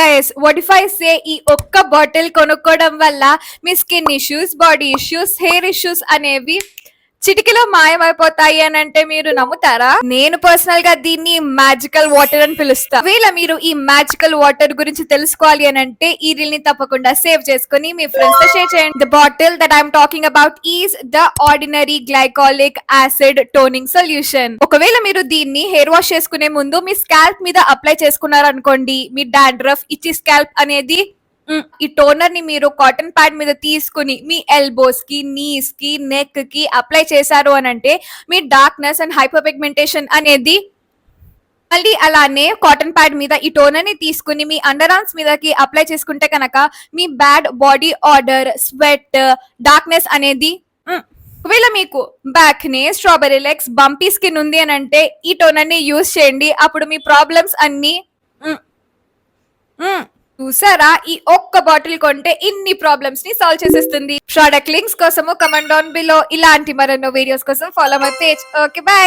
Guys what if I say ఈ ఒక్క bottle కొనుక్కోవడం వల్ల మీ skin issues, body issues, hair issues అనేవి చిటికలో మాయమైపోతాయి అని అంటే మీరు నమ్ముతారా? నేను పర్సనల్ గా దీన్ని మ్యాజికల్ వాటర్ అని పిలుస్తా. ఒకవేళ మీరు ఈ మ్యాజికల్ వాటర్ గురించి తెలుసుకోవాలి అని అంటే ఈ రీల్ ని తప్పకుండా సేవ్ చేసుకుని మీ ఫ్రెండ్స్ తో షేర్ చేయండి. The bottle that I'm talking about is the ordinary glycolic acid toning solution. ఒకవేళ మీరు దీన్ని హెయిర్ వాష్ చేసుకునే ముందు మీ స్కాల్ప్ మీద అప్లై చేసుకున్నారనుకోండి, మీ డాండ్రఫ్, ఇచ్చి స్కాల్ప్ అనేది ఈ టోనర్ ని మీరు కాటన్ ప్యాడ్ మీద తీసుకుని మీ ఎల్బోస్ కి, నీస్ కి, నెక్ కి అప్లై చేశారు అని అంటే మీ డార్క్నెస్ అండ్ హైపర్ పిగ్మెంటేషన్ అనేది మళ్ళీ అలానే కాటన్ ప్యాడ్ మీద ఈ టోనర్ ని తీసుకుని మీ అండర్ ఆర్మ్స్ మీదకి అప్లై చేసుకుంటే కనుక మీ bad body odour, sweat, darkness అనేది ఒకవేళ మీకు బ్యాక్ నే, స్ట్రాబెరీ లెగ్స్, బంపీ స్కిన్ ఉంది అని అంటే ఈ టోనర్ ని యూజ్ చేయండి. అప్పుడు మీ ప్రాబ్లమ్స్ అన్ని చూసారా, ఈ ఒక్క బాటిల్ కొంటే ఇన్ని ప్రాబ్లమ్స్ ని సాల్వ్ చేసేస్తుంది. ప్రోడక్ట్ లింక్స్ కోసము కమెంట్ డౌన్ బిలో. ఇలాంటి మరెన్నో వీడియోస్ కోసం follow my page. Okay, by.